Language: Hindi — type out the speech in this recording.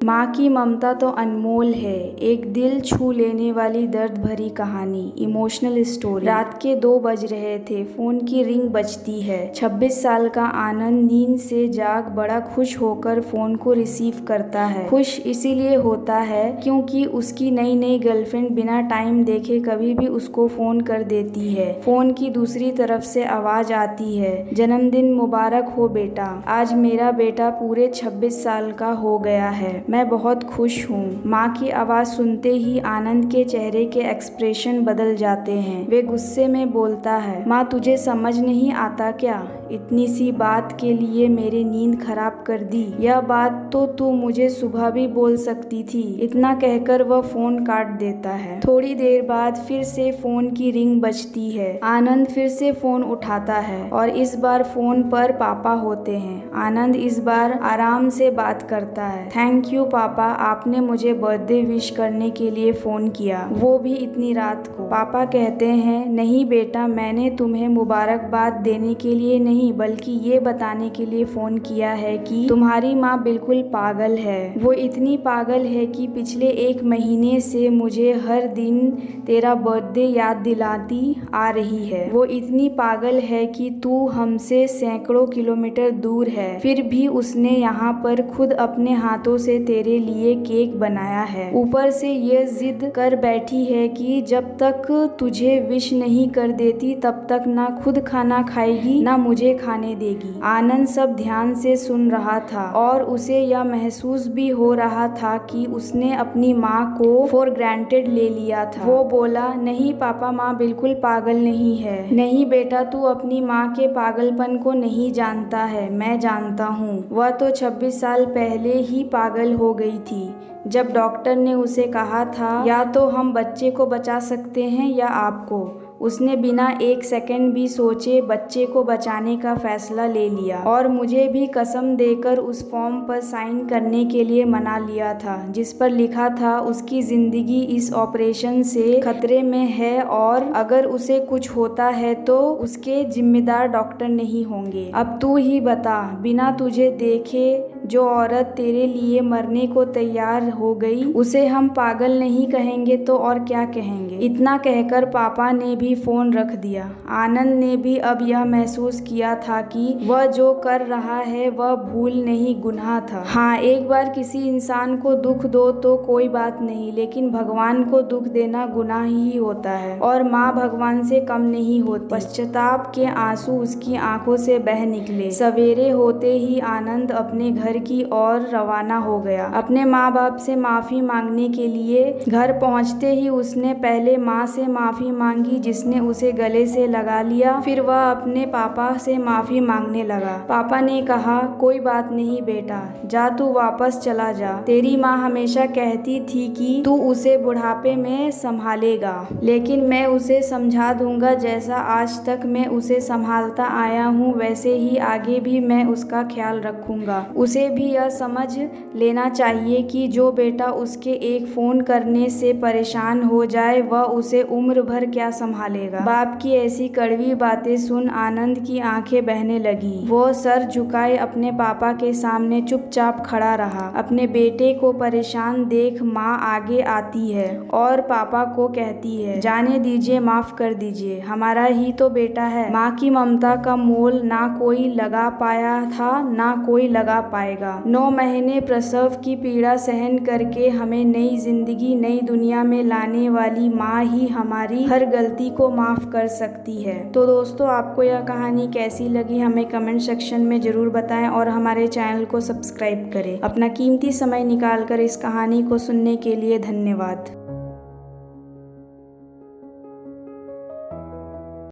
माँ की ममता तो अनमोल है। एक दिल छू लेने वाली दर्द भरी कहानी, इमोशनल स्टोरी। रात के 2 बज रहे थे, फोन की रिंग बजती है। 26 साल का आनंद नींद से जाग बड़ा खुश होकर फोन को रिसीव करता है। खुश इसीलिए होता है क्योंकि उसकी नई नई गर्लफ्रेंड बिना टाइम देखे कभी भी उसको फोन कर देती है। फोन की दूसरी तरफ से आवाज आती है, जन्मदिन मुबारक हो बेटा, आज मेरा बेटा पूरे 26 साल का हो गया है। मैं बहुत खुश हूँ। माँ की आवाज़ सुनते ही आनंद के चेहरे के एक्सप्रेशन बदल जाते हैं। वे गुस्से में बोलता है, माँ तुझे समझ नहीं आता क्या? इतनी सी बात के लिए मेरी नींद खराब कर दी। यह बात तो तू मुझे सुबह भी बोल सकती थी। इतना कहकर वह फोन काट देता है। थोड़ी देर बाद फिर से फोन की रिंग बजती है। आनंद फिर से फोन उठाता है और इस बार फोन पर पापा होते हैं। आनंद इस बार आराम से बात करता है। थैंक यू पापा, आपने मुझे बर्थडे विश करने के लिए फोन किया, वो भी इतनी रात को। पापा कहते हैं, नहीं बेटा, मैंने तुम्हें मुबारकबाद देने के लिए नहीं बल्कि ये बताने के लिए फोन किया है कि तुम्हारी माँ बिल्कुल पागल है। वो इतनी पागल है कि पिछले 1 महीने से मुझे हर दिन तेरा बर्थडे याद दिलाती आ रही है। वो इतनी पागल है कि तू हमसे सैकड़ों किलोमीटर दूर है, फिर भी उसने यहाँ पर खुद अपने हाथों से तेरे लिए केक बनाया है। ऊपर से ये जिद कर बैठी है कि जब तक तुझे विश नहीं कर देती तब तक ना खुद खाना खाएगी ना मुझे खाने देगी। आनंद सब ध्यान से सुन रहा था और उसे यह महसूस भी हो रहा था कि उसने अपनी माँ को फॉर ग्रांटेड ले लिया था। वो बोला, नहीं पापा, माँ बिल्कुल पागल नहीं है। नहीं बेटा, तू अपनी माँ के पागलपन को नहीं जानता है, मैं जानता हूँ। वह तो 26 साल पहले ही पागल हो गई थी जब डॉक्टर ने उसे कहा था या तो हम बच्चे को बचा सकते हैं या आपको। उसने बिना 1 सेकंड भी सोचे बच्चे को बचाने का फैसला ले लिया और मुझे भी कसम देकर उस फॉर्म पर साइन करने के लिए मना लिया था जिस पर लिखा था उसकी जिंदगी इस ऑपरेशन से खतरे में है और अगर उसे कुछ होता है तो उसके जिम्मेदार डॉक्टर नहीं होंगे। अब तू ही बता, बिना तुझे देखे जो औरत तेरे लिए मरने को तैयार हो गई, उसे हम पागल नहीं कहेंगे तो और क्या कहेंगे? इतना कहकर पापा ने भी फोन रख दिया। आनंद ने भी अब यह महसूस किया था कि वह जो कर रहा है वह भूल नहीं, गुनाह था। हाँ, एक बार किसी इंसान को दुख दो तो कोई बात नहीं, लेकिन भगवान को दुख देना गुनाह ही होता है और माँ भगवान से कम नहीं होती। पश्चाताप के आंसू उसकी आंखों से बह निकले। सवेरे होते ही आनंद अपने घर की ओर रवाना हो गया, अपने माँ बाप से माफी मांगने के लिए। घर पहुँचते ही उसने पहले माँ से माफी मांगी जिसने उसे गले से लगा लिया, फिर वह अपने पापा से माफी मांगने लगा। पापा ने कहा, कोई बात नहीं बेटा, जा तू वापस चला जा। तेरी माँ हमेशा कहती थी कि तू उसे बुढ़ापे में संभालेगा, लेकिन मैं उसे समझा दूंगा। जैसा आज तक मैं उसे संभालता आया हूँ वैसे ही आगे भी मैं उसका ख्याल रखूंगा। उसे भी यह समझ लेना चाहिए कि जो बेटा उसके एक फोन करने से परेशान हो जाए वह उसे उम्र भर क्या संभालेगा। बाप की ऐसी कड़वी बातें सुन आनंद की आंखें बहने लगी। वो सर झुकाए अपने पापा के सामने चुपचाप खड़ा रहा। अपने बेटे को परेशान देख माँ आगे आती है और पापा को कहती है, जाने दीजिए, माफ कर दीजिए, हमारा ही तो बेटा है। माँ की ममता का मोल ना कोई लगा पाया था ना कोई लगा पाएगा। 9 महीने प्रसव की पीड़ा सहन करके हमें नई जिंदगी नई दुनिया में लाने वाली माँ ही हमारी हर गलती को माफ कर सकती है। तो दोस्तों, आपको यह कहानी कैसी लगी हमें कमेंट सेक्शन में जरूर बताएं और हमारे चैनल को सब्सक्राइब करें। अपना कीमती समय निकालकर इस कहानी को सुनने के लिए धन्यवाद।